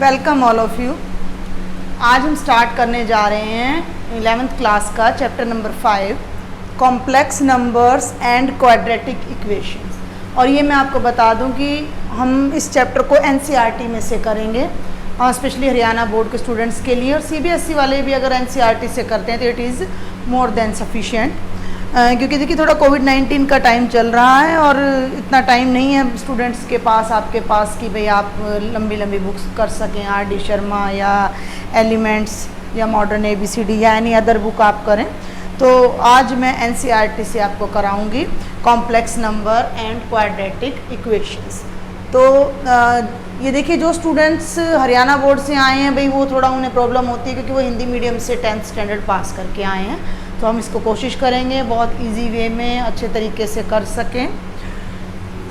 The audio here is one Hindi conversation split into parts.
Welcome all of you. आज हम स्टार्ट करने जा रहे हैं 11th क्लास का chapter number 5 complex numbers and quadratic equations. और ये मैं आपको बता दूं कि हम इस चैप्टर को एनसीईआरटी में से करेंगे, स्पेशली हरियाणा बोर्ड के स्टूडेंट्स के लिए, और सीबीएसई वाले भी अगर एनसीईआरटी से करते हैं तो it is more than sufficient. क्योंकि देखिए थोड़ा कोविड-19 का टाइम चल रहा है और इतना टाइम नहीं है स्टूडेंट्स के पास, आपके पास, कि भाई आप लंबी लंबी बुक्स कर सकें, आर.डी. शर्मा या एलिमेंट्स या मॉडर्न ABCD या एनी अदर बुक आप करें। तो आज मैं एनसीईआरटी से आपको कराऊंगी complex number and quadratic equations. तो ये देखिए जो स्टूडेंट्स हरियाणा बोर्ड से आए हैं भाई वो थोड़ा उन्हें प्रॉब्लम होती है क्योंकि वो हिंदी मीडियम से 10th स्टैंडर्ड पास करके आए हैं। तो हम इसको कोशिश करेंगे बहुत इजी वे में अच्छे तरीके से कर सकें।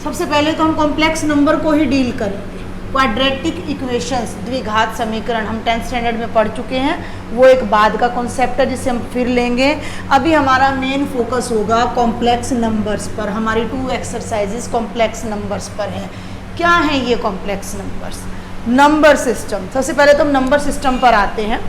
सबसे पहले तो हम कॉम्प्लेक्स नंबर को ही डील करेंगे। क्वाड्रेटिक इक्वेशंस, द्विघात समीकरण, हम 10th स्टैंडर्ड में पढ़ चुके हैं, वो एक बाद का कॉन्सेप्ट है जिसे हम फिर लेंगे। अभी हमारा मेन फोकस होगा कॉम्प्लेक्स नंबर्स पर। हमारी 2 एक्सरसाइजेस कॉम्प्लेक्स नंबर्स पर हैं। क्या हैं ये कॉम्प्लेक्स नंबर्स? Number system. सबसे पहले तो हम नंबर सिस्टम पर आते हैं।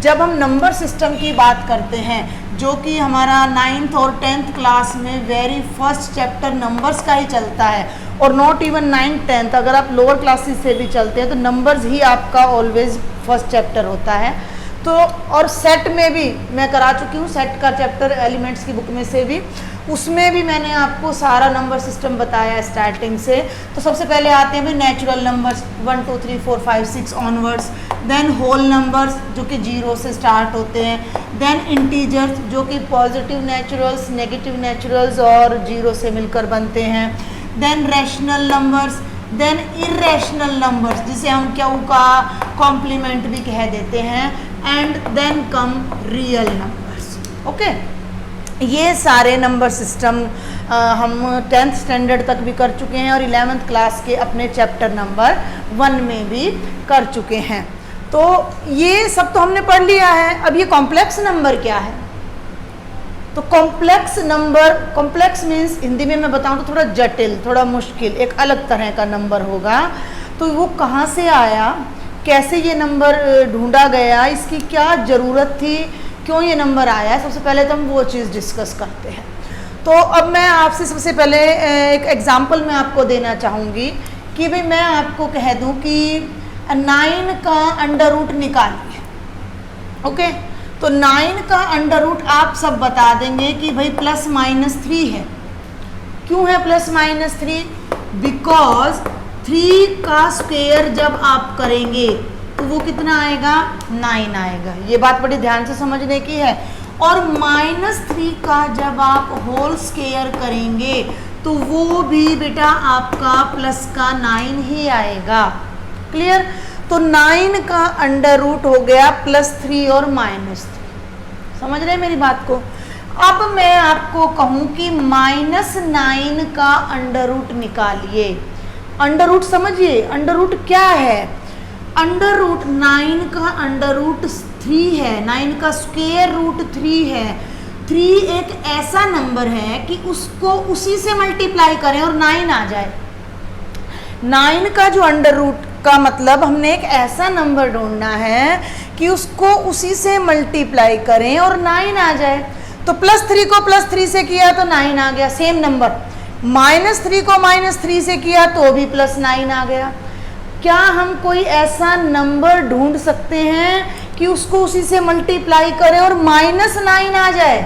जब हम नंबर सिस्टम की बात करते हैं, जो कि हमारा 9th और 10th क्लास में वेरी फर्स्ट चैप्टर नंबर्स का ही चलता है, और नॉट इवन 9th 10th, अगर आप लोअर क्लासेस से भी चलते हैं तो नंबर्स ही आपका ऑलवेज फर्स्ट चैप्टर होता है। तो और सेट में भी मैं करा चुकी हूँ, सेट का चैप्टर एलिमेंट्स की बुक में से भी, उसमें भी मैंने आपको सारा नंबर सिस्टम बताया स्टार्टिंग से। तो सबसे पहले आते हैं भाई natural numbers 1 2 3 4 5 6 onwards, then whole numbers जो कि 0 से स्टार्ट होते हैं, देन इंटीजर्स जो कि पॉजिटिव नेचुरल्स, नेगेटिव नेचुरल्स और 0 से मिलकर बनते हैं, then rational numbers, then irrational numbers जिसे हम क्यू का कॉम्प्लीमेंट भी कह देते हैं, and then come real numbers. Okay, ये सारे नंबर सिस्टम हम 10th स्टैंडर्ड तक भी कर चुके हैं और 11th क्लास के अपने चैप्टर नंबर 1 में भी कर चुके हैं। तो ये सब तो हमने पढ़ लिया है। अब ये कॉम्प्लेक्स नंबर क्या है? तो complex number, complex means Hindi में मैं बताऊं तो थोड़ा जटिल, थोड़ा मुश्किल, एक अलग तरह का नंबर होगा। तो वो कहाँ से आया, कैसे ये नंबर ढूंढा गया, इसकी क्या ज़रूरत थी, क्यों ये नंबर आया है, सबसे पहले तो हम वो चीज़ डिस्कस करते हैं। तो अब मैं आपसे सबसे पहले एक एग्जांपल मैं आपको देना चाहूँगी कि भाई मैं आपको कह दूँ कि 9 का अंडर रूट निकालिए। ओके, तो 9 का अंडर रूट आप सब बता देंगे कि भाई ±3 है। क्यों है ±3? बिकॉज 3 का स्क्वायर जब आप करेंगे तो वो कितना आएगा? 9 आएगा। ये बात बड़ी ध्यान से समझने की है। और -3 का जब आप होल स्क्वायर करेंगे तो वो भी बेटा आपका प्लस का 9 ही आएगा। क्लियर? तो 9 का अंडर रूट हो गया +3 और -3। समझ रहे हैं मेरी बात को? अब मैं आपको कहूँ कि -9 का अंडर रूट निकालिए। अंडर रूट समझिए, अंडर रूट क्या है? अंडर रूट 9 का अंडर रूट 3 है, 9 का स्क्वायर रूट 3 है। 3 एक ऐसा नंबर है कि उसको उसी से मल्टीप्लाई करें और 9 आ जाए। 9 का जो अंडर रूट का मतलब हमने एक ऐसा नंबर ढूंढना है कि उसको उसी से मल्टीप्लाई करें और 9 आ जाए। तो +3 को +3 से किया तो 9 आ गया, सेम नंबर। -3 को -3 से किया तो भी +9 आ गया। क्या हम कोई ऐसा नंबर ढूंढ सकते हैं कि उसको उसी से मल्टीप्लाई करें और -9 आ जाए?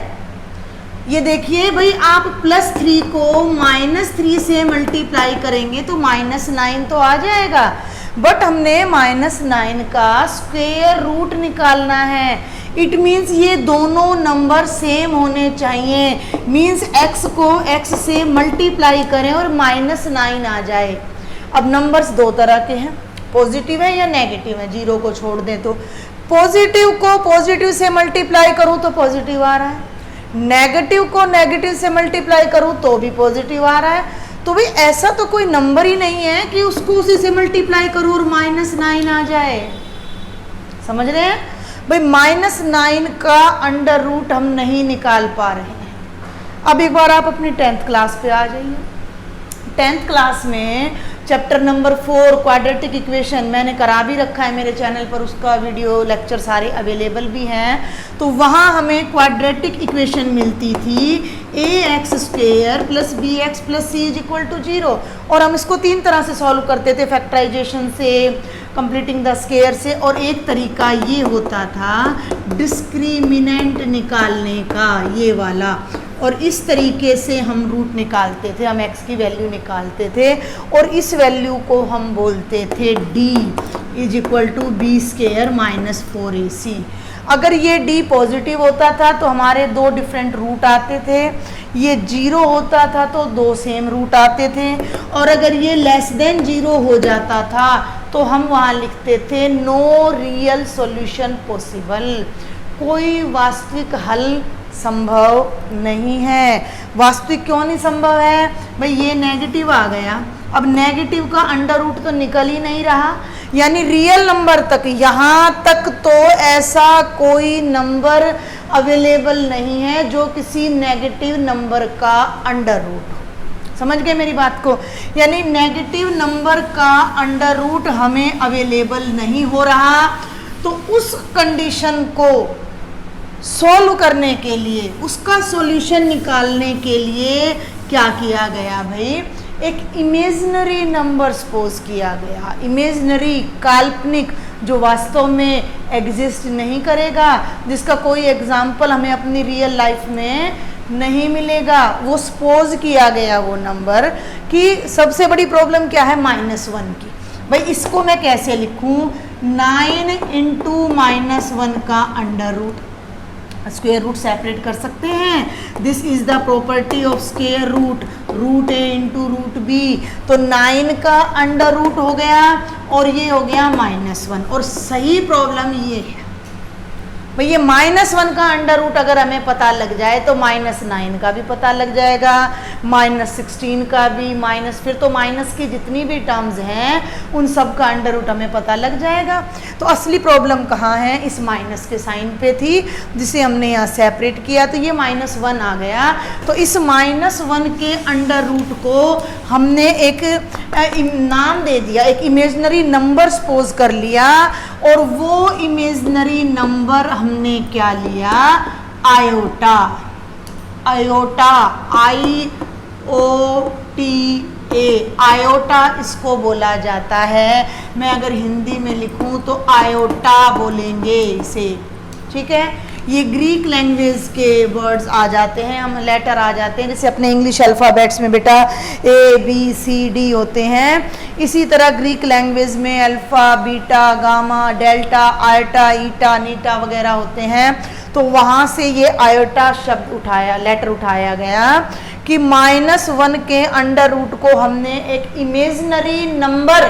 ये देखिए भाई, आप +3 को -3 से मल्टीप्लाई करेंगे तो -9 तो आ जाएगा, बट हमने -9 का स्क्वायर रूट निकालना है। इट मीन्स ये दोनों नंबर सेम होने चाहिए। मीन्स x को x से मल्टीप्लाई करें और -9 आ जाए। अब नंबर्स 2 तरह के हैं, पॉजिटिव है या नेगेटिव है, 0 को छोड़ दें तो। पॉजिटिव को पॉजिटिव से मल्टीप्लाई करूं तो पॉजिटिव आ रहा है, नेगेटिव को नेगेटिव से मल्टीप्लाई करूं तो भी पॉजिटिव आ रहा है। तो भाई ऐसा तो कोई नंबर ही नहीं है कि उसको उसी से मल्टीप्लाई करूं और -9 आ जाए। समझ रहे हैं भाई? -9 का अंडर रूट हम नहीं निकाल पा रहे हैं। अब एक बार आप अपनी 10th क्लास पे आ जाइए। 10th क्लास में चैप्टर नंबर 4 क्वाड्रेटिक इक्वेशन मैंने करा भी रखा है मेरे चैनल पर, उसका वीडियो लेक्चर सारे अवेलेबल भी हैं। तो वहाँ हमें क्वाड्रेटिक इक्वेशन मिलती थी ax² + bx + c = 0, और हम इसको 3 तरह से सॉल्व करते थे, फैक्टराइजेशन से, कंप्लीटिंग द स्क्वायर से, और एक तरीका ये होता था डिस्क्रिमिनेंट निकालने का, ये वाला। और इस तरीके से हम रूट निकालते थे, हम x की वैल्यू निकालते थे, और इस वैल्यू को हम बोलते थे d = b² - 4ac। अगर ये d पॉजिटिव होता था तो हमारे 2 डिफरेंट रूट आते थे, ये 0 होता था तो 2 सेम रूट आते थे, और अगर ये लेस देन 0 हो जाता था तो हम वहाँ लिखते थे नो रियल सॉल्यूशन पॉसिबल, कोई वास्तविक हल संभव नहीं है। वास्तविक क्यों नहीं संभव है भाई? ये नेगेटिव आ गया, अब नेगेटिव का अंडर रूट तो निकल ही नहीं रहा, यानी रियल नंबर तक, यहाँ तक तो ऐसा कोई नंबर अवेलेबल नहीं है जो किसी नेगेटिव नंबर का अंडर रूट हो। समझ गए मेरी बात को? यानी नेगेटिव नंबर का अंडर रूट हमें अवेलेबल नहीं हो रहा, तो उस कंडीशन को सॉल्व करने के लिए, उसका सॉल्यूशन निकालने के लिए क्या किया गया भाई? एक इमेजिनरी नंबर सपोज किया गया, इमेजिनरी, काल्पनिक, जो वास्तव में एग्जिस्ट नहीं करेगा, जिसका कोई एग्जाम्पल हमें अपनी रियल लाइफ में नहीं मिलेगा, वो सपोज किया गया वो नंबर। कि सबसे बड़ी प्रॉब्लम क्या है? -1 की। भाई इसको मैं कैसे लिखूं? 9 × -1 का under root, square root separate कर सकते हैं। This is the property of square root, √a × √b। तो 9 का अंडर रूट हो गया और ये हो गया -1। और सही प्रॉब्लम ये है भाई, ये -1 का अंडर रूट अगर हमें पता लग जाए तो -9 का भी पता लग जाएगा, -16 का भी, फिर तो माइनस की जितनी भी टर्म्स हैं उन सब का अंडर रूट हमें पता लग जाएगा। तो असली प्रॉब्लम कहाँ है? इस माइनस के साइन पे थी, जिसे हमने यहाँ सेपरेट किया तो ये -1 आ गया। तो इस -1 के अंडर रूट को हमने एक नाम दे दिया, एक इमेजिनरी नंबर सपोज कर लिया, और वो इमेजिनरी नंबर हमने क्या लिया? आयोटा। आयोटा, IOTA, आयोटा इसको बोला जाता है। मैं अगर हिंदी में लिखूं तो आयोटा बोलेंगे इसे, ठीक है? ये ग्रीक लैंग्वेज के वर्ड्स आ जाते हैं, हम लेटर आ जाते हैं, जैसे अपने इंग्लिश अल्फ़ाबेट्स में बेटा ABCD होते हैं, इसी तरह ग्रीक लैंग्वेज में alpha, beta, gamma, delta, iota, eta, नीटा वगैरह होते हैं। तो वहाँ से ये आयोटा शब्द उठाया, लेटर उठाया गया कि -1 के अंडर रूट को हमने एक इमेजिनरी नंबर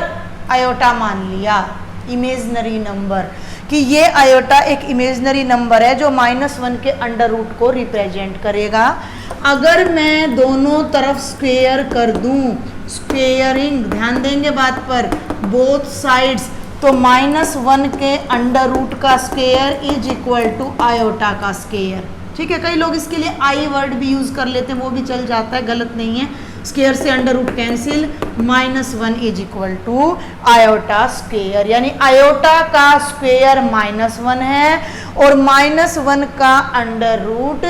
आयोटा मान लिया। इमेजिनरी नंबर कि ये आयोटा एक इमेजिनरी नंबर है जो -1 के अंडर रूट को रिप्रेजेंट करेगा। अगर मैं दोनों तरफ स्क्वेयर कर दूं, स्क्वेयरिंग, ध्यान देंगे बात पर, बोथ साइड्स, तो -1 के अंडर रूट का स्क्वेयर = आयोटा का स्क्वेयर। ठीक है? कई लोग इसके लिए आई वर्ड भी यूज़ कर लेते हैं, वो भी चल जाता है, गलत नहीं है। स्क्वेयर से under root cancel, -1 = iota square, यानी आयोटा का स्क्वेयर -1 है और -1 का अंडर रूट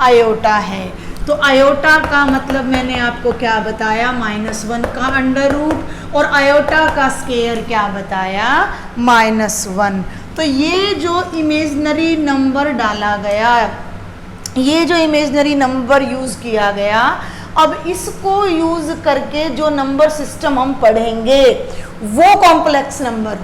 आयोटा है। तो आयोटा का मतलब मैंने आपको क्या बताया? -1 का अंडर रूट, और आयोटा का स्क्वेयर क्या बताया? -1। तो ये जो इमेजिनरी नंबर डाला गया, ये जो इमेजिनरी नंबर यूज़ किया गया, अब इसको यूज़ करके जो नंबर सिस्टम हम पढ़ेंगे वो कॉम्प्लेक्स नंबर,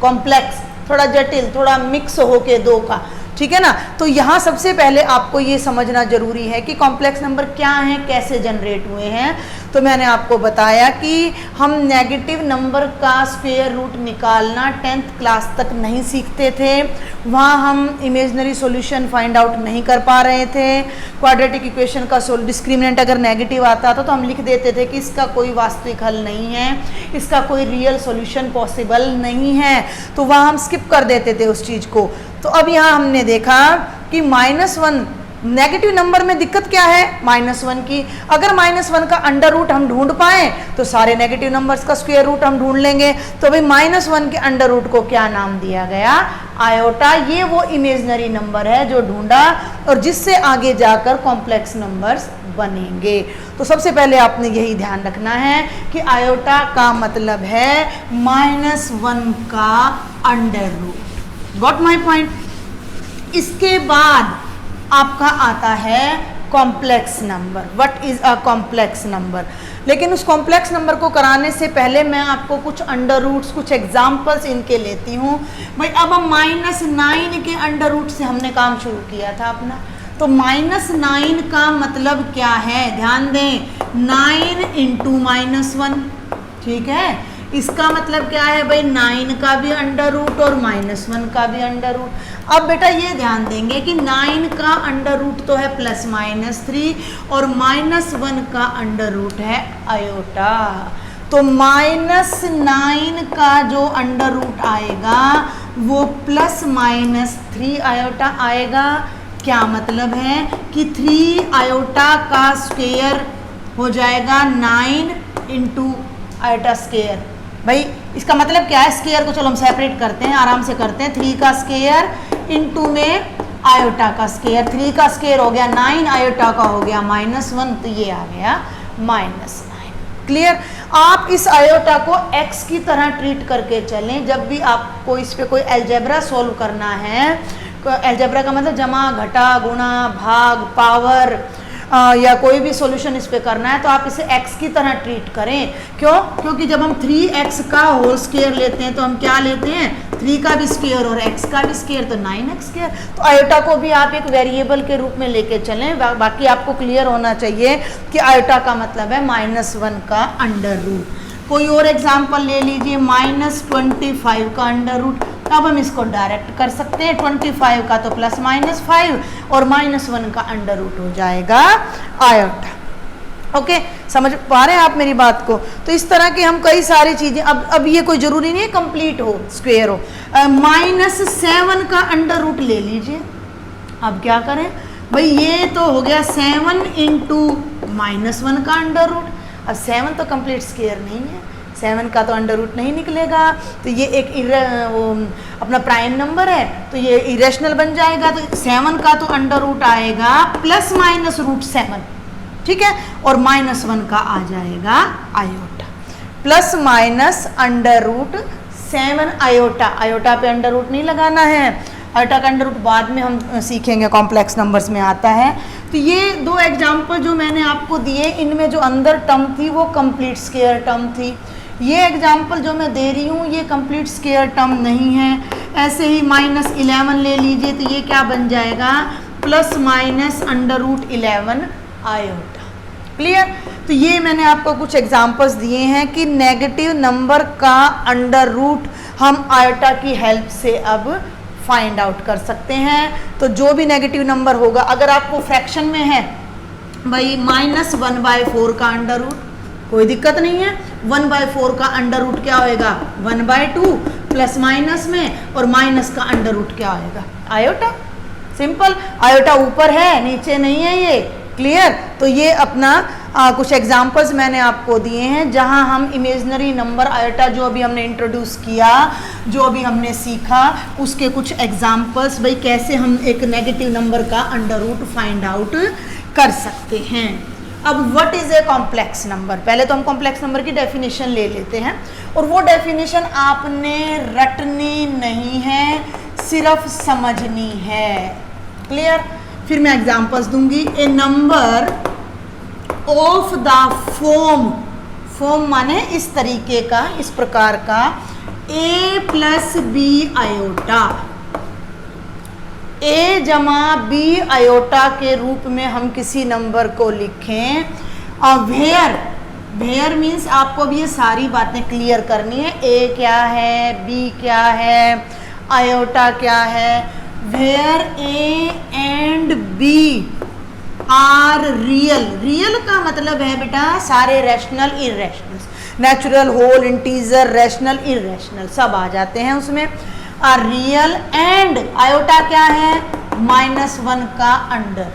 कॉम्प्लेक्स, थोड़ा जटिल, थोड़ा मिक्स होके दो का, ठीक है ना? तो यहाँ सबसे पहले आपको ये समझना जरूरी है कि कॉम्प्लेक्स नंबर क्या हैं, कैसे जनरेट हुए हैं। तो मैंने आपको बताया कि हम नेगेटिव नंबर का स्क्वायर रूट निकालना 10th क्लास तक नहीं सीखते थे, वहाँ हम इमेजिनरी सॉल्यूशन फाइंड आउट नहीं कर पा रहे थे। क्वाड्रेटिक इक्वेशन का डिस्क्रिमिनेंट अगर नेगेटिव आता था तो हम लिख देते थे कि इसका कोई वास्तविक हल नहीं है, इसका कोई रियल सॉल्यूशन पॉसिबल नहीं है, तो वहाँ हम स्किप कर देते थे उस चीज़ को। तो अब यहाँ हमने देखा कि -1 नेगेटिव नंबर में दिक्कत क्या है, -1 की। अगर -1 का अंडर रूट हम ढूंढ पाए तो सारे नेगेटिव नंबर्स का स्क्वायर रूट हम ढूंढ लेंगे। तो भाई -1 के अंडर रूट को क्या नाम दिया गया, आयोटा। ये वो इमेजनरी नंबर है जो ढूंढा और जिससे आगे जाकर कॉम्प्लेक्स नंबर्स बनेंगे। तो सबसे पहले आपने यही ध्यान रखना है कि आयोटा का मतलब है -1 का under root. Got my point. इसके बाद आपका आता है complex number. What is a complex number. लेकिन उस कॉम्प्लेक्स नंबर को कराने से पहले मैं आपको कुछ अंडर रूट्स, कुछ एग्जाम्पल्स इनके लेती हूँ। भाई अब हम -9 के अंडर रूट से हमने काम शुरू किया था अपना। तो -9 का मतलब क्या है, ध्यान दें, 9 × -1, ठीक है। इसका मतलब क्या है भाई, 9 का भी अंडर रूट और -1 का भी अंडर रूट। अब बेटा ये ध्यान देंगे कि 9 का अंडर रूट तो है +-3 और -1 का अंडर रूट है आयोटा। तो -9 का जो अंडर रूट आएगा वो +-3 आयोटा आएगा। क्या मतलब है कि 3 आयोटा का स्क्वायर हो जाएगा 9 × आयोटा स्क्वायर। भाई इसका मतलब क्या है, स्क्वायर को चलो हम सेपरेट करते हैं, आराम से करते हैं। 3 का स्क्वायर × में आयोटा का स्क्वायर। 3 का स्क्वायर हो गया 9, आयोटा का हो गया -1, तो ये आ गया -9। क्लियर। आप इस आयोटा को x की तरह ट्रीट करके चलें। जब भी आपको इस पे कोई अलजेब्रा सॉल्व करना है, अलजेब्रा का मतलब जमा, घटा, गुणा, भाग, पावर या कोई भी सॉल्यूशन इस पे करना है, तो आप इसे x की तरह ट्रीट करें। क्यों? क्योंकि जब हम 3x का होल स्क्वायर लेते हैं तो हम क्या लेते हैं, 3 का भी स्क्वायर और x का भी स्क्वायर, तो 9x स्क्वायर। तो आयोटा को भी आप एक वेरिएबल के रूप में लेके चलें। बाकी आपको क्लियर होना चाहिए कि आयोटा का मतलब है -1 का अंडर रूट। कोई और एग्जाम्पल ले लीजिए, -25 का अंडर रूट। अब हम इसको डायरेक्ट कर सकते हैं। 25 का तो +-5 और -1 का अंडर रूट हो जाएगा आयोटा। ओके, समझ पा रहे हैं आप मेरी बात को। तो इस तरह की हम कई सारी चीजें, अब ये कोई जरूरी नहीं है कंप्लीट हो, स्क्वायर हो। -7 का अंडर रूट ले लीजिए। अब क्या करें भाई, ये तो हो गया 7 × -1 का अंडर रूट। अब 7 तो कंप्लीट स्क्वायर नहीं है, 7 का तो अंडर रूट नहीं निकलेगा। तो ये एक अपना प्राइम नंबर है, तो ये इरेशनल बन जाएगा। तो 7 का तो अंडर रूट आएगा +-√7, ठीक है, और -1 का आ जाएगा आयोटा। +-√7 आयोटा। आयोटा पे अंडर रूट नहीं लगाना है, आयोटा का अंडर रूट बाद में हम सीखेंगे, कॉम्प्लेक्स नंबर्स में आता है। तो ये 2 एग्जाम्पल जो मैंने आपको दिए, इनमें जो अंदर टर्म थी वो कंप्लीट स्क्वायर टर्म थी। ये एग्जाम्पल जो मैं दे रही हूँ ये कंप्लीट स्क्वायर टर्म नहीं है। ऐसे ही -11 ले लीजिए, तो ये क्या बन जाएगा, +-√11 आयोटा। क्लियर। तो ये मैंने आपको कुछ एग्जाम्पल्स दिए हैं कि नेगेटिव नंबर का अंडर रूट हम आयोटा की हेल्प से अब फाइंड आउट कर सकते हैं। तो जो भी नेगेटिव नंबर होगा, अगर आपको फ्रैक्शन में है भाई -1/4 का अंडर रूट, कोई दिक्कत नहीं है। 1/4 का अंडर रूट क्या होएगा, 1/2 प्लस में, और माइनस का अंडर रूट क्या होएगा, आयोटा। सिंपल, आयोटा ऊपर है नीचे नहीं है ये। क्लियर। तो ये अपना कुछ एग्जाम्पल्स मैंने आपको दिए हैं जहां हम इमेजनरी नंबर आयोटा जो अभी हमने इंट्रोड्यूस किया, जो अभी हमने सीखा, उसके कुछ एग्जाम्पल्स, भाई कैसे हम एक नेगेटिव नंबर का अंडर रूट फाइंड आउट कर सकते हैं। अब what is a complex number, पहले तो हम कॉम्प्लेक्स नंबर की डेफिनेशन ले लेते हैं, और वो डेफिनेशन आपने रटनी नहीं है, सिर्फ समझनी है। क्लियर। फिर मैं एग्जांपल्स दूंगी। ए नंबर ऑफ द फॉर्म माने इस तरीके का, इस प्रकार का, a + b आयोटा, a जमा b आयोटा के रूप में हम किसी नंबर को लिखें। और वेयर मीन्स आपको भी ये सारी बातें क्लियर करनी है। a क्या है, b क्या है, आयोटा क्या है। Where a and b are real का मतलब है बेटा सारे rational irrational, natural, whole, integer, rational, irrational सब आ जाते हैं उसमें। आर रियल एंड आयोटा क्या है, -1 का अंडर,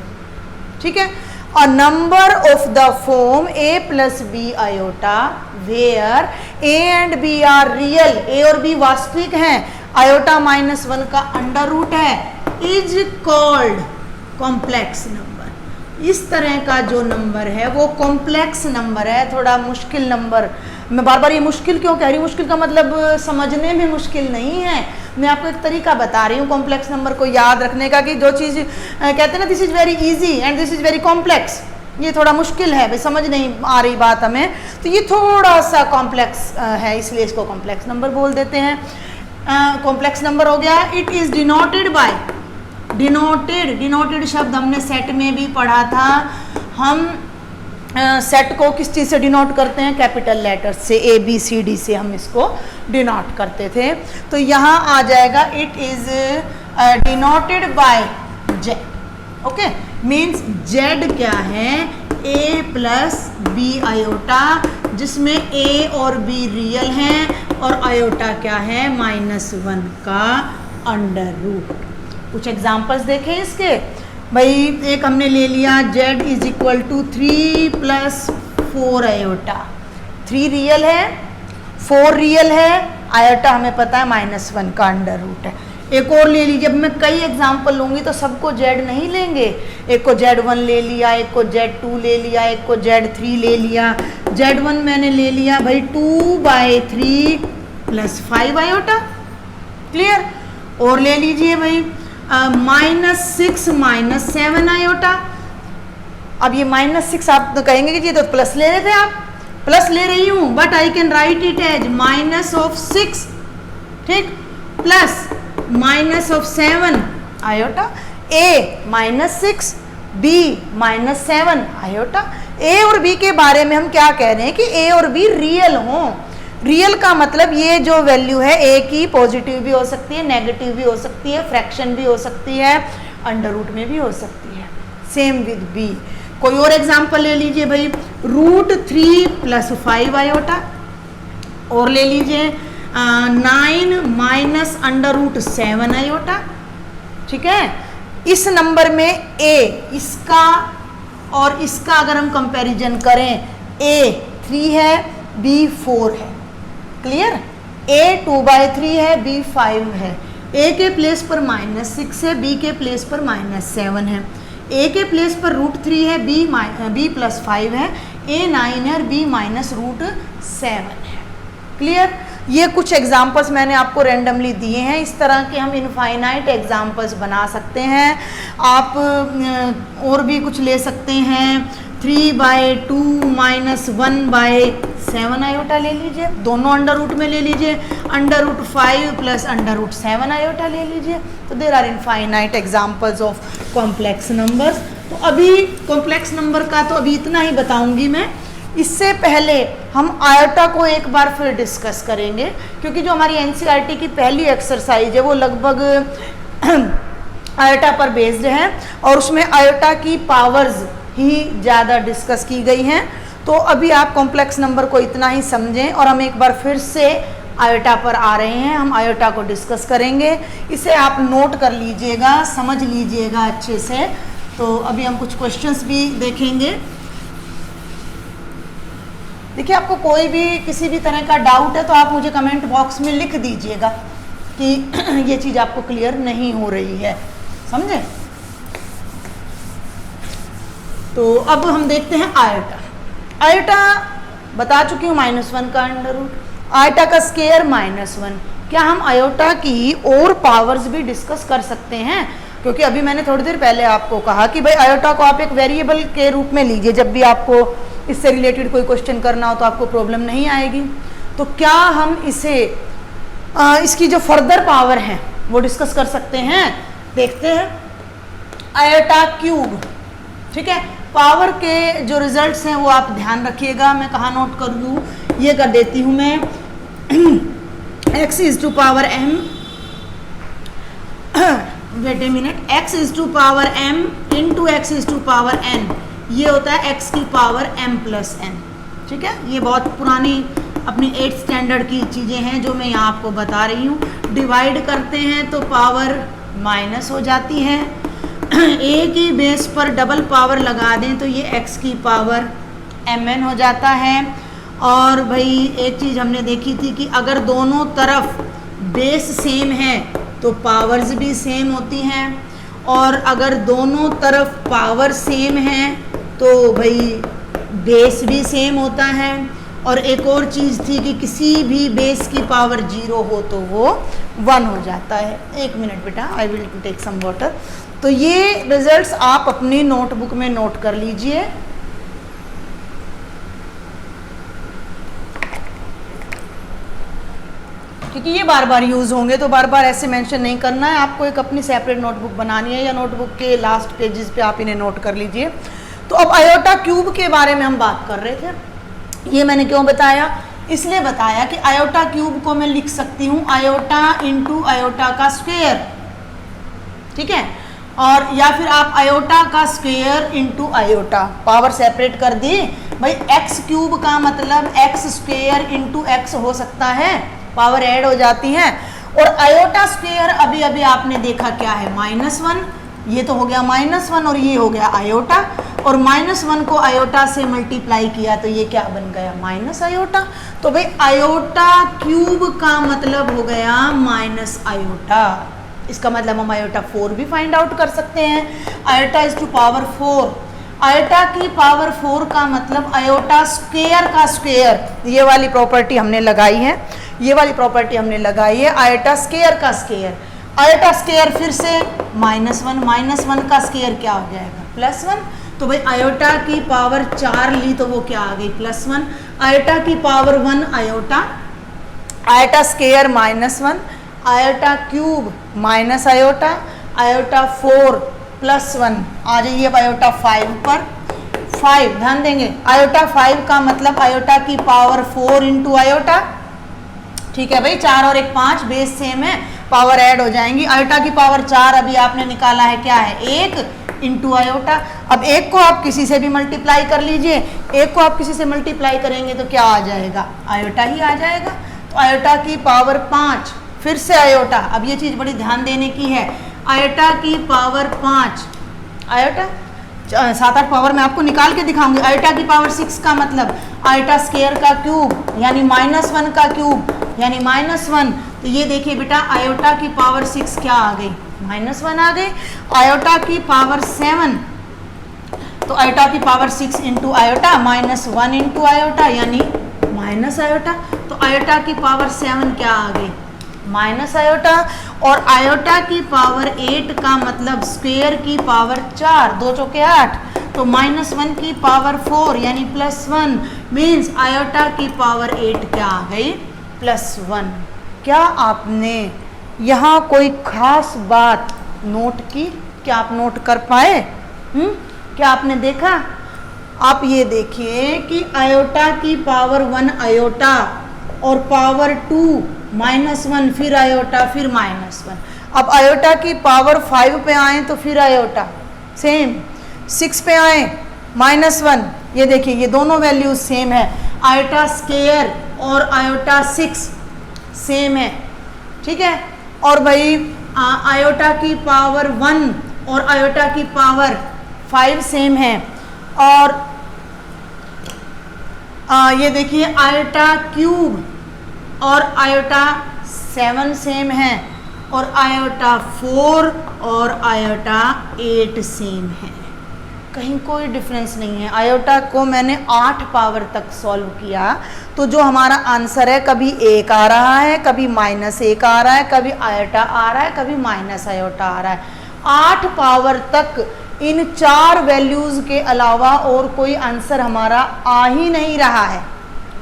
ठीक है। A number of the form a plus B iota where a and b are real, a और b वास्तविक हैं, आयोटा -1 का अंडर रूट है, इज कॉल्ड कॉम्प्लेक्स नंबर। इस तरह का जो नंबर है वो कॉम्प्लेक्स नंबर है, थोड़ा मुश्किल नंबर। मैं बार बार ये मुश्किल क्यों कह रही हूँ, मुश्किल का मतलब समझने में मुश्किल नहीं है, मैं आपको एक तरीका बता रही हूँ कॉम्प्लेक्स नंबर को याद रखने का, कि जो चीज़ कहते हैं ना this is very easy and this is very complex, ये थोड़ा मुश्किल है भाई, समझ नहीं आ रही बात हमें, तो ये थोड़ा सा कॉम्प्लेक्स है, इसलिए इसको कॉम्प्लेक्स नंबर बोल देते हैं। कॉम्प्लेक्स नंबर हो गया। It is denoted by, denoted शब्द हमने सेट में भी पढ़ा था। हम सेट को किस चीज़ से डिनोट करते हैं, कैपिटल लेटर से, ए बी सी डी से हम इसको डिनोट करते थे। तो यहाँ आ जाएगा it is denoted by Z. Okay, means Z क्या है, ए प्लस बी आयोटा, जिसमें ए और बी रियल हैं और आयोटा क्या है, -1 का अंडर रूट। कुछ एग्जाम्पल्स देखें इसके भाई। एक हमने ले लिया z is equal to 3 + 4 iota, 3 real है, 4 रियल है, आयोटा हमें पता है -1 का अंडर रूट है। एक और ले लीजिए, अब मैं कई एग्जाम्पल लूँगी तो सबको z नहीं लेंगे, एक को z1 ले लिया, एक को z2 ले लिया, एक को z3 ले लिया। z1 मैंने ले लिया भाई 2/3 + 5 आयोटा, क्लियर। और ले लीजिए भाई -6 - 7 आयोटा। अब ये -6 आप तो कहेंगे कि ये तो प्लस ले रहे थे आप, प्लस ले रही हूँ, but I can write it as -6, ठीक, plus -7 iota. a -6, b -7 iota. a और b के बारे में हम क्या कह रहे हैं कि a और b रियल हों। रियल का मतलब ये जो वैल्यू है a की पॉजिटिव भी हो सकती है, नेगेटिव भी हो सकती है, फ्रैक्शन भी हो सकती है, अंडर रूट में भी हो सकती है। Same with b। कोई और एग्जांपल ले लीजिए भाई, √3 + 5 आयोटा। और ले लीजिए 9 - √7 आयोटा, ठीक है। इस नंबर में a, इसका और इसका अगर हम कंपैरिजन करें, a 3 है, b 4 है, क्लियर। a 2/3 है, b 5 है, a के प्लेस पर -6 है, b के प्लेस पर -7 है, a के प्लेस पर √3 है, b + 5 है, a 9 है और b -√7 है, क्लियर। ये कुछ एग्जाम्पल्स मैंने आपको रैंडमली दिए हैं, इस तरह के हम इनफाइनाइट एग्जाम्पल्स बना सकते हैं। आप और भी कुछ ले सकते हैं, 3/2 - 1/7 आयोटा ले लीजिए, दोनों अंडर रूट में ले लीजिए, √5 + √7 आयोटा ले लीजिए। तो there are infinite examples of complex numbers. तो अभी कॉम्प्लेक्स नंबर का तो अभी इतना ही बताऊंगी मैं। इससे पहले हम आयोटा को एक बार फिर डिस्कस करेंगे, क्योंकि जो हमारी एनसीईआरटी की पहली एक्सरसाइज है वो लगभग आयोटा पर बेस्ड है और उसमें आयोटा की पावर्स ही ज़्यादा डिस्कस की गई हैं। तो अभी आप कॉम्प्लेक्स नंबर को इतना ही समझें और हम एक बार फिर से आयोटा पर आ रहे हैं, हम आयोटा को डिस्कस करेंगे। इसे आप नोट कर लीजिएगा, समझ लीजिएगा अच्छे से। तो अभी हम कुछ क्वेश्चंस भी देखेंगे। देखिए, आपको कोई भी किसी भी तरह का डाउट है तो आप मुझे कमेंट बॉक्स में लिख दीजिएगा कि ये चीज़ आपको क्लियर नहीं हो रही है, समझे। तो अब हम देखते हैं आयोटा। आयोटा बता चुकी हूँ, -1 का अंडर रूट, आयोटा का स्क्वायर -1। क्या हम आयोटा की और पावर्स भी डिस्कस कर सकते हैं? क्योंकि अभी मैंने थोड़ी देर पहले आपको कहा कि भाई आयोटा को आप एक वेरिएबल के रूप में लीजिए, जब भी आपको इससे रिलेटेड कोई क्वेश्चन करना हो तो आपको प्रॉब्लम नहीं आएगी। तो क्या हम इसे इसकी जो फर्दर पावर है वो डिस्कस कर सकते हैं? देखते हैं। आयोटा क्यूब, ठीक है। पावर के जो रिजल्ट्स हैं वो आप ध्यान रखिएगा। मैं कहाँ नोट कर दूँ, ये कर देती हूँ मैं। x⁻m, wait a minute, x⁻m × x⁻n, ये होता है x की पावर m+n, ठीक है। ये बहुत पुरानी अपनी 8th स्टैंडर्ड की चीज़ें हैं जो मैं यहाँ आपको बता रही हूँ। डिवाइड करते हैं तो पावर माइनस हो जाती है, ए की बेस पर डबल पावर लगा दें तो ये x की पावर mn हो जाता है। और भाई एक चीज़ हमने देखी थी कि अगर दोनों तरफ बेस सेम है तो पावर्स भी सेम होती हैं, और अगर दोनों तरफ पावर सेम है तो भाई बेस भी सेम होता है। और एक और चीज़ थी कि किसी भी बेस की पावर 0 हो तो वो 1 हो जाता है। एक मिनट बेटा, I will take some water. तो ये रिजल्ट्स आप अपनी नोटबुक में नोट कर लीजिए। क्योंकि ये बार बार यूज़ होंगे तो बार बार ऐसे मेंशन नहीं करना है, आपको एक अपनी सेपरेट नोटबुक बनानी है या नोटबुक के लास्ट पेजेस पे आप इन्हें नोट कर लीजिए। तो अब आयोटा क्यूब के बारे में हम बात कर रहे थे। ये मैंने क्यों बताया? इसलिए बताया कि आयोटा क्यूब को मैं लिख सकती हूँ आयोटा इंटू आयोटा का स्क्वायर, ठीक है, और या फिर आप आयोटा का square into iota, power separate कर दी भाई। एक्स क्यूब का मतलब एक्स स्क्वायर इंटू एक्स हो सकता है, पावर ऐड हो जाती है। और आयोटा स्क्वायर अभी अभी आपने देखा क्या है, -1, ये तो हो गया -1 और ये हो गया आयोटा, और -1 को आयोटा से मल्टीप्लाई किया तो ये क्या बन गया, माइनस आयोटा। तो भाई आयोटा क्यूब का मतलब हो गया माइनस आयोटा। इसका मतलब हम आयोटा 4 भी फाइंड आउट कर सकते हैं। Iota is to power 4, iota की पावर 4 का मतलब आयोटा स्क्वायर का स्क्वायर, ये वाली प्रॉपर्टी हमने लगाई है, ये वाली प्रॉपर्टी हमने लगाई है, आयोटा स्क्वायर का स्क्वायर। आयोटा स्क्वायर फिर से -1, -1 का स्क्वायर क्या हो जाएगा, +1। तो भाई आयोटा की पावर 4 ली तो वो क्या आ गई, +1। आयोटा की power 1 iota, iota square -1, iota cube minus iota, iota 4 +1। आ जाइए अब आयोटा 5 पर। 5 ध्यान देंगे, आयोटा 5 का मतलब आयोटा की पावर 4 इंटू आयोटा, ठीक है भाई, 4 और 1 5, बेस सेम है, पावर ऐड हो जाएंगी। आयोटा की पावर 4 अभी आपने निकाला है क्या है, 1 इंटू आयोटा। अब 1 को आप किसी से भी मल्टीप्लाई कर लीजिए, 1 को आप किसी से मल्टीप्लाई करेंगे तो क्या आ जाएगा, आयोटा ही आ जाएगा। तो आयोटा की पावर 5 फिर से आयोटा, अब ये चीज़ बड़ी ध्यान देने की है, आयोटा की पावर 5, आयोटा 7-8 पावर मैं आपको निकाल के दिखाऊंगी। आयोटा की पावर 6 का मतलब आयोटा स्क्वायर का क्यूब यानी -1 का क्यूब यानी -1। तो ये देखिए बेटा आयोटा की पावर 6 क्या आ गई, -1 आ गई। आयोटा की पावर 7, तो आयोटा की power 6 into iota -1 into iota यानी माइनस आयोटा। तो आयोटा की पावर 7 क्या आ गई, माइनस आयोटा। और आयोटा की पावर 8 का मतलब स्क्वायर की पावर 4, 2 चौके 8, तो -1 की पावर 4 यानी +1 मीन्स आयोटा की पावर 8 क्या आ गई, +1। क्या आपने यहाँ कोई खास बात नोट की, क्या आप नोट कर पाए? क्या आपने देखा? आप ये देखिए कि आयोटा की पावर 1 आयोटा और पावर 2 -1 फिर आयोटा फिर -1। अब आयोटा की पावर 5 पे आए तो फिर आयोटा सेम, 6 पे आए -1, ये देखिए ये दोनों वैल्यूज सेम है, आयोटा स्क्वायर और आयोटा 6 सेम है, ठीक है। और भाई आयोटा की पावर 1 और आयोटा की पावर 5 सेम है। और ये देखिए आयोटा क्यूब और आयोटा 7 सेम है, और आयोटा 4 और आयोटा 8 सेम है, कहीं कोई डिफरेंस नहीं है। आयोटा को मैंने 8 पावर तक सॉल्व किया तो जो हमारा आंसर है कभी 1 आ रहा है, कभी -1 आ रहा है, कभी आयोटा आ रहा है, कभी माइनस आयोटा आ रहा है। 8 पावर तक इन 4 वैल्यूज के अलावा और कोई आंसर हमारा आ ही नहीं रहा है।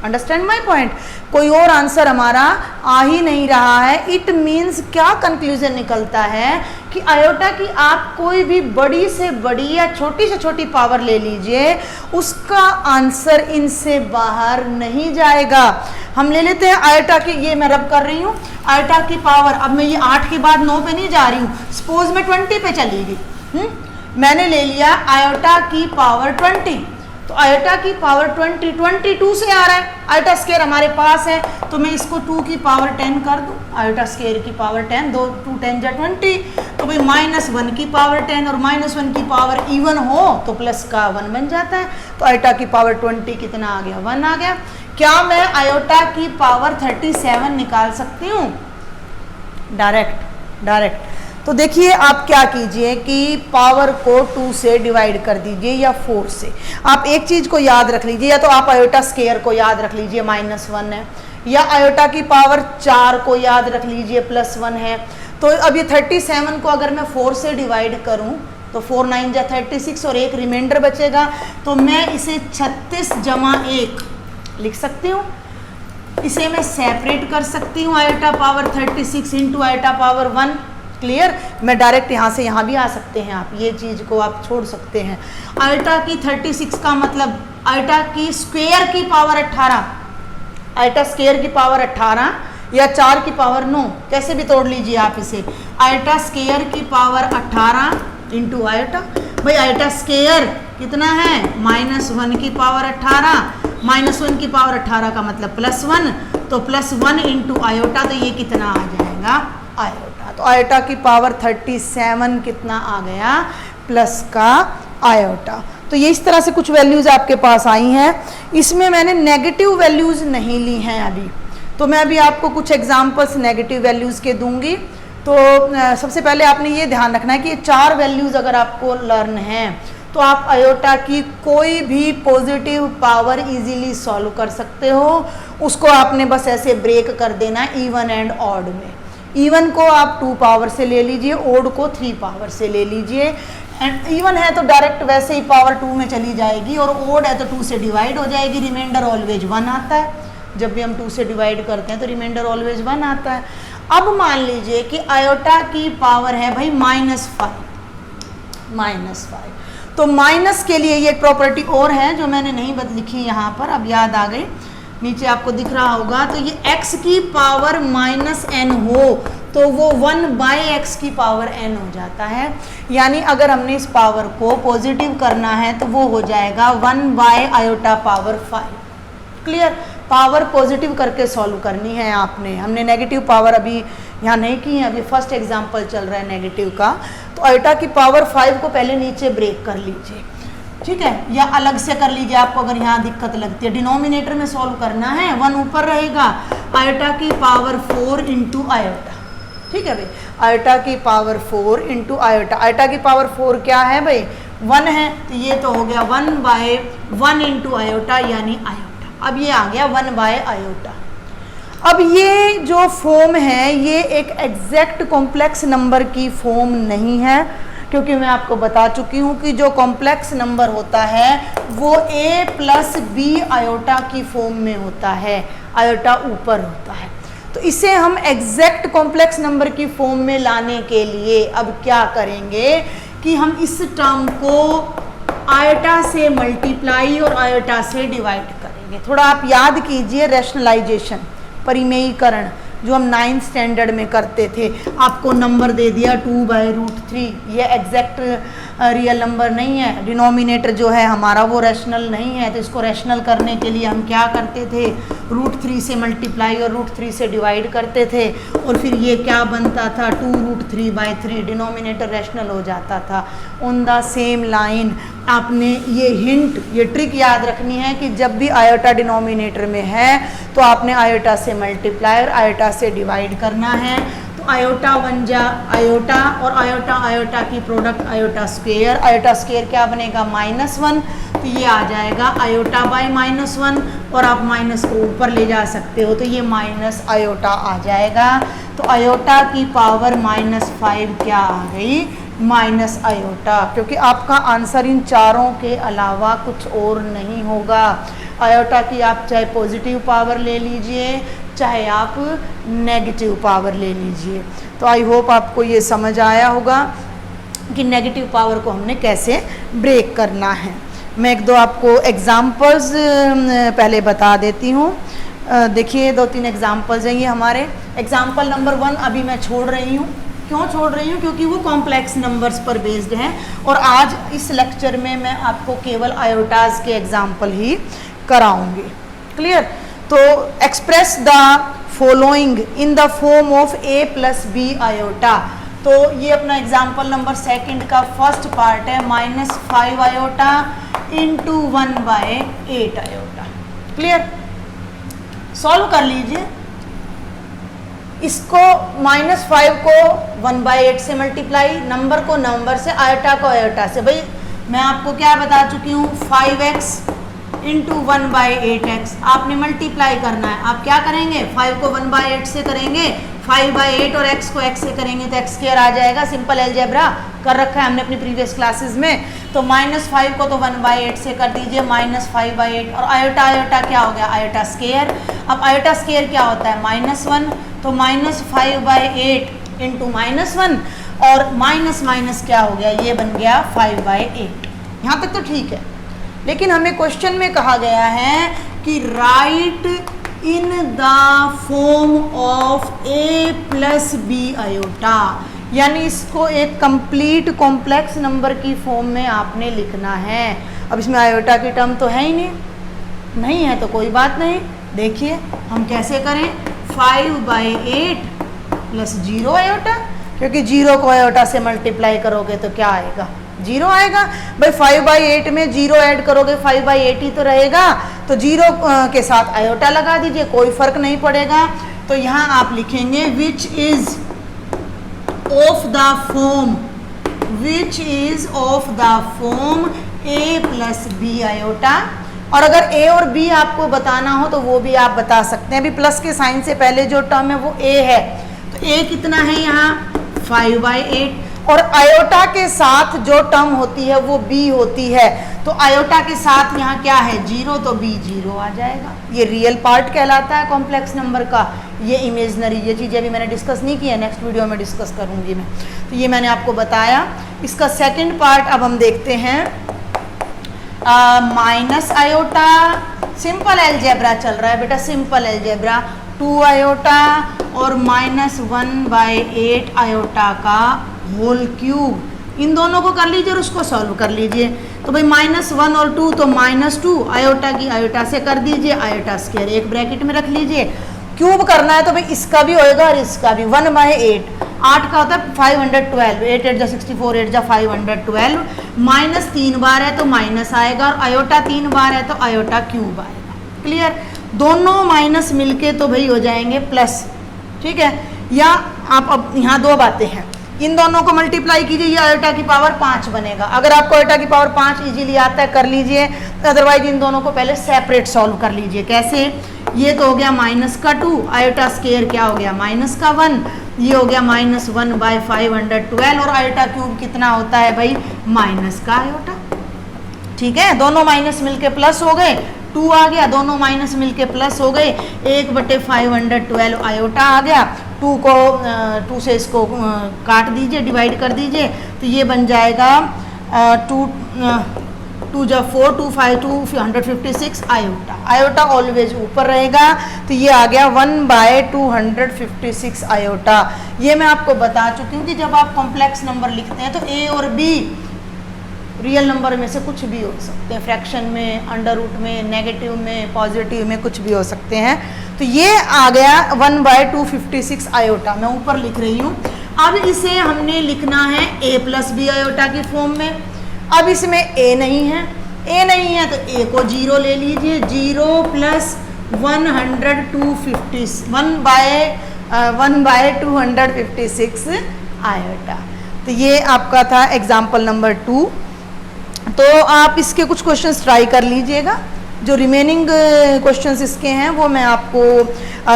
अंडरस्टैंड माई पॉइंट, कोई और आंसर हमारा आ ही नहीं रहा है। इट मीन्स क्या कंक्लूजन निकलता है कि आयोटा की आप कोई भी बड़ी से बड़ी या छोटी से छोटी पावर ले लीजिए, उसका आंसर इनसे बाहर नहीं जाएगा। हम ले लेते हैं आयोटा की, ये मैं रब कर रही हूँ, आयोटा की पावर, अब मैं ये 8 के बाद 9 पे नहीं जा रही हूँ, सपोज मैं 20 पे चली गई। मैंने ले लिया आयोटा की पावर 20, तो आयोटा की पावर 20 22 से आ रहा है, आयोटा स्क्वायर हमारे पास है तो मैं इसको 2 की पावर 10 कर दूं, आयोटा स्क्वायर की पावर 10, 2 2 10 जा 20, तो तो भाई -1 की पावर 10 और -1 की पावर इवन हो तो प्लस का 1 बन जाता है। तो आयोटा की पावर 20 कितना आ गया? 1 आ गया। क्या मैं आयोटा की पावर 37 निकाल सकती हूँ? डायरेक्ट। तो देखिए आप क्या कीजिए कि पावर को 2 से डिवाइड कर दीजिए या 4 से। आप एक चीज़ को याद रख लीजिए, या तो आप आयोटा स्केयर को याद रख लीजिए -1 है, या आयोटा की पावर 4 को याद रख लीजिए +1 है। तो अब ये 37 को अगर मैं 4 से डिवाइड करूं तो 4 9 जा 36 और एक रिमाइंडर बचेगा, तो मैं इसे 36 जमा 1 लिख सकती हूँ। इसे मैं सेपरेट कर सकती हूँ iota power 36 into iota power 1। Clear? मैं डायरेक्ट यहाँ से यहाँ भी आ सकते हैं, आप ये चीज़ को आप छोड़ सकते हैं। आयोटा की 36 का मतलब आयोटा की स्क्वायर की पावर 18, आयोटा स्क्वायर की पावर 18 या 4 की पावर 9, कैसे भी तोड़ लीजिए आप इसे। आयोटा स्क्वायर की पावर 18 इंटू आयोटा, भाई आयोटा स्क्वायर कितना है? -1 की पावर 18, -1 की पावर 18 का मतलब +1, तो +1 इंटू आयोटा, तो ये कितना आ जाएगा? आयोटा। तो आयोटा की पावर 37 कितना आ गया? प्लस का आयोटा। तो ये इस तरह से कुछ वैल्यूज़ आपके पास आई हैं। इसमें मैंने नेगेटिव वैल्यूज़ नहीं ली हैं अभी, तो मैं अभी आपको कुछ एग्जांपल्स नेगेटिव वैल्यूज़ के दूंगी। तो सबसे पहले आपने ये ध्यान रखना है कि ये 4 वैल्यूज़ अगर आपको लर्न हैं तो आप आयोटा की कोई भी पॉजिटिव पावर इजीली सॉल्व कर सकते हो। उसको आपने बस ऐसे ब्रेक कर देना है इवन एंड ऑड में। इवन को आप 2 पावर से ले लीजिए, ओड को 3 पावर से ले लीजिए। एंड इवन है तो डायरेक्ट वैसे ही पावर 2 में चली जाएगी, और ओड है तो 2 से डिवाइड हो जाएगी। रिमाइंडर ऑलवेज 1 आता है, जब भी हम 2 से डिवाइड करते हैं तो रिमाइंडर ऑलवेज 1 आता है। अब मान लीजिए कि आयोटा की पावर है भाई -5, तो माइनस के लिए ये प्रॉपर्टी और है जो मैंने नहीं लिखी यहाँ पर, अब याद आ गई, नीचे आपको दिख रहा होगा। तो ये x की पावर -n हो तो वो 1/x की पावर n हो जाता है। यानी अगर हमने इस पावर को पॉजिटिव करना है तो वो हो जाएगा 1/आयोटा पावर 5। क्लियर? पावर पॉजिटिव करके सॉल्व करनी है आपने। हमने नेगेटिव पावर अभी यहाँ नहीं की है, अभी फर्स्ट एग्जांपल चल रहा है नेगेटिव का। तो आयोटा की पावर 5 को पहले नीचे ब्रेक कर लीजिए, ठीक है, या अलग से कर लीजिए आपको अगर यहाँ दिक्कत लगती है। डिनोमिनेटर में सॉल्व करना है, 1 ऊपर रहेगा, आयोटा की पावर 4 इंटू आयोटा, ठीक है भाई, आयोटा की पावर 4 इंटू आयोटा। आयोटा की पावर 4 क्या है भाई? 1 है, तो ये तो हो गया 1/1 इंटू आयोटा यानी आयोटा। अब ये आ गया 1/आयोटा। अब ये जो फॉर्म है ये एक एग्जैक्ट कॉम्प्लेक्स नंबर की फॉर्म नहीं है, क्योंकि मैं आपको बता चुकी हूँ कि जो कॉम्प्लेक्स नंबर होता है वो a + b आयोटा की फॉर्म में होता है, आयोटा ऊपर होता है। तो इसे हम एग्जैक्ट कॉम्प्लेक्स नंबर की फॉर्म में लाने के लिए अब क्या करेंगे कि हम इस टर्म को आयोटा से मल्टीप्लाई और आयोटा से डिवाइड करेंगे। थोड़ा आप याद कीजिए रैशनलाइजेशन, परिमेयीकरण, जो हम 9th स्टैंडर्ड में करते थे। आपको नंबर दे दिया 2/√3, ये एग्जैक्ट रियल नंबर नहीं है। डिनोमिनेटर जो है हमारा वो रैशनल नहीं है, तो इसको रैशनल करने के लिए हम क्या करते थे? √3 से मल्टीप्लाई और √3 से डिवाइड करते थे, और फिर ये क्या बनता था? 2√3/3, डिनोमिनेटर रैशनल हो जाता था। ऑन द सेम लाइन आपने ये हिंट, ये ट्रिक याद रखनी है कि जब भी आयोटा डिनोमिनेटर में है तो आपने आयोटा से मल्टीप्लाई और आयोटा से डिवाइड करना है। तो आयोटा 1 जा आयोटा, और आयोटा आयोटा की product iota square. Iota square क्या बनेगा? -1, तो ये आ जाएगा आयोटा बाय -1, और आप माइनस को ऊपर ले जा सकते हो तो ये माइनस आयोटा आ जाएगा। तो आयोटा की पावर -5 क्या आ गई? माइनस आयोटा, क्योंकि आपका आंसर इन चारों के अलावा कुछ और नहीं होगा। आयोटा की आप चाहे पॉजिटिव पावर ले लीजिए, चाहे आप नेगेटिव पावर ले लीजिए। तो आई होप आपको ये समझ आया होगा कि नेगेटिव पावर को हमने कैसे ब्रेक करना है। मैं 1-2 आपको एग्जांपल्स पहले बता देती हूँ। देखिए 2-3 एग्जांपल्स हैं ये हमारे। एग्जांपल नंबर 1 अभी मैं छोड़ रही हूँ। क्यों छोड़ रही हूँ? क्योंकि वो कॉम्प्लेक्स नंबर्स पर बेस्ड हैं, और आज इस लेक्चर में मैं आपको केवल आयोटाज के एग्जाम्पल ही कराऊंगी। क्लियर? तो express the following in the form of a + b iota. तो ये अपना एग्जाम्पल नंबर सेकंड का फर्स्ट पार्ट है, -5 iota into 1/8 iota. Clear? Solve कर लीजिए इसको। -5 को 1/8 से मल्टीप्लाई, नंबर को नंबर से, आयोटा को आयोटा से। भाई मैं आपको क्या बता चुकी हूँ, 5x इंटू 1/8x आपने मल्टीप्लाई करना है। आप क्या करेंगे, 5 को 1/8 से करेंगे, 5/8 और x को x से करेंगे तो x स्क्वायर आ जाएगा। सिंपल अलजेब्रा कर रखा है हमने अपनी प्रीवियस क्लासेस में। तो -5 को तो 1/8 से कर दीजिए, -5/8 और आयोटा आयोटा क्या हो गया, आयोटा स्क्वायर। अब आयोटा स्क्वायर क्या होता है, -1, तो -5/8 इंटू -1 और माइनस माइनस क्या हो गया, ये बन गया 5/8। यहाँ तक तो ठीक है, लेकिन हमें क्वेश्चन में कहा गया है कि write in the form of a plus B iota, यानी इसको एक कंप्लीट कॉम्प्लेक्स नंबर की फॉर्म में आपने लिखना है। अब इसमें आयोटा की टर्म तो है ही नहीं है तो कोई बात नहीं। देखिए हम कैसे करें, 5/8 प्लस 0 आयोटा, क्योंकि 0 को आयोटा से मल्टीप्लाई करोगे तो क्या आएगा, 0 आएगा। भाई 5/8 में 0 ऐड करोगे 5/8 ही तो रहेगा, तो 0 के साथ आयोटा लगा दीजिए, कोई फर्क नहीं पड़ेगा। तो यहाँ आप लिखेंगे which is of the form, which is of the form a plus B iota. और अगर a और b आपको बताना हो तो वो भी आप बता सकते हैं। अभी प्लस के साइन से पहले जो टर्म है वो a है, तो a कितना है यहाँ 5/8, और आयोटा के साथ जो टर्म होती है वो b होती है, तो आयोटा के साथ यहाँ क्या है 0, तो b 0 आ जाएगा। ये रियल पार्ट कहलाता है कॉम्प्लेक्स नंबर का, ये इमेजनरी, ये चीज़ें अभी मैंने डिस्कस नहीं की है, नेक्स्ट वीडियो में डिस्कस करूँगी मैं। तो ये मैंने आपको बताया। इसका सेकंड पार्ट अब हम देखते हैं, माइनस आयोटा, सिंपल अलजेब्रा चल रहा है बेटा, सिंपल अलजेब्रा, 2 आयोटा और -1/8 आयोटा का होल क्यूब, इन दोनों को कर लीजिए और उसको सॉल्व कर लीजिए। तो भाई -1 और 2 तो -2, आयोटा की आयोटा से कर दीजिए, आयोटा स्क्वायर एक ब्रैकेट में रख लीजिए। क्यूब करना है तो भाई इसका भी होएगा और इसका भी, 1/8, 8 का होता है 512, 8 8 जा 64, 8 जा 512, माइनस 3 बार है तो माइनस आएगा, और आयोटा 3 बार है तो आयोटा क्यूब आएगा। क्लियर? दोनों माइनस मिलके तो भाई हो जाएंगे प्लस, ठीक है। या आप अब यहाँ दो बातें हैं, इन दोनों को मल्टीप्लाई कीजिए, ये आयोटा की पावर 5 बनेगा। अगर आपको आयोटा की पावर 5 इजीली आता है कर लीजिए, अदरवाइज इन दोनों को पहले सेपरेट सॉल्व कर लीजिए। कैसे? ये तो हो गया -2, आयोटा स्क्वायर क्या हो गया -1, ये हो गया -1/512, और आयोटा क्यूब कितना होता है भाई -का आयोटा। ठीक है, दोनों माइनस मिलके प्लस हो गए, 2 आ गया, दोनों माइनस मिलके प्लस हो गए, 1/512 आयोटा आ गया। 2 से इसको काट दीजिए, डिवाइड कर दीजिए, तो ये बन जाएगा 2 जा 4, 2 5 256 आयोटा। आयोटा ऑलवेज ऊपर रहेगा, तो ये आ गया 1/256 आयोटा। ये मैं आपको बता चुकी हूँ कि जब आप कॉम्प्लेक्स नंबर लिखते हैं तो a और b रियल नंबर में से कुछ भी हो सकते हैं, फ्रैक्शन में, अंडर रूट में, नेगेटिव में, पॉजिटिव में, कुछ भी हो सकते हैं। तो ये आ गया 1/256 आयोटा, मैं ऊपर लिख रही हूँ। अब इसे हमने लिखना है a प्लस बी आयोटा की फॉर्म में। अब इसमें a नहीं है तो a को 0 ले लीजिए, 0 प्लस 1/256 आयोटा। तो ये आपका था एग्जाम्पल नंबर 2। तो आप इसके कुछ क्वेश्चंस ट्राई कर लीजिएगा, जो रिमेनिंग क्वेश्चंस इसके हैं वो मैं आपको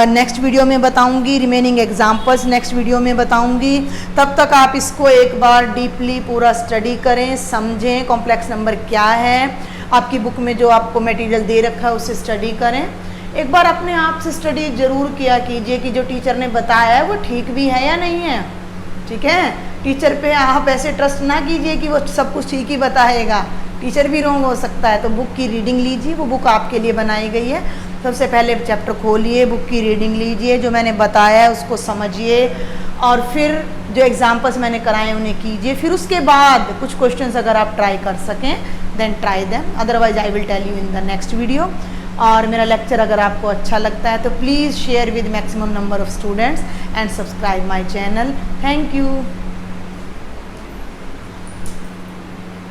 नेक्स्ट वीडियो में बताऊंगी, रिमेनिंग एग्जांपल्स नेक्स्ट वीडियो में बताऊंगी। तब तक आप इसको एक बार डीपली पूरा स्टडी करें, समझें कॉम्प्लेक्स नंबर क्या है। आपकी बुक में जो आपको मटेरियल दे रखा है उसे स्टडी करें। एक बार अपने आप से स्टडी ज़रूर किया कीजिए कि जो टीचर ने बताया है वो ठीक भी है या नहीं है। ठीक है, टीचर पे आप ऐसे ट्रस्ट ना कीजिए कि वो सब कुछ ठीक ही बताएगा, टीचर भी रॉन्ग हो सकता है। तो बुक की रीडिंग लीजिए, वो बुक आपके लिए बनाई गई है। सबसे पहले चैप्टर खोलिए, बुक की रीडिंग लीजिए, जो मैंने बताया है उसको समझिए, और फिर जो एग्जाम्पल्स मैंने कराए उन्हें कीजिए। फिर उसके बाद कुछ क्वेश्चंस अगर आप ट्राई कर सकें then try them, otherwise I will tell you in the next video. और मेरा लेक्चर अगर आपको अच्छा लगता है तो please share with maximum number of students and subscribe my channel. Thank you.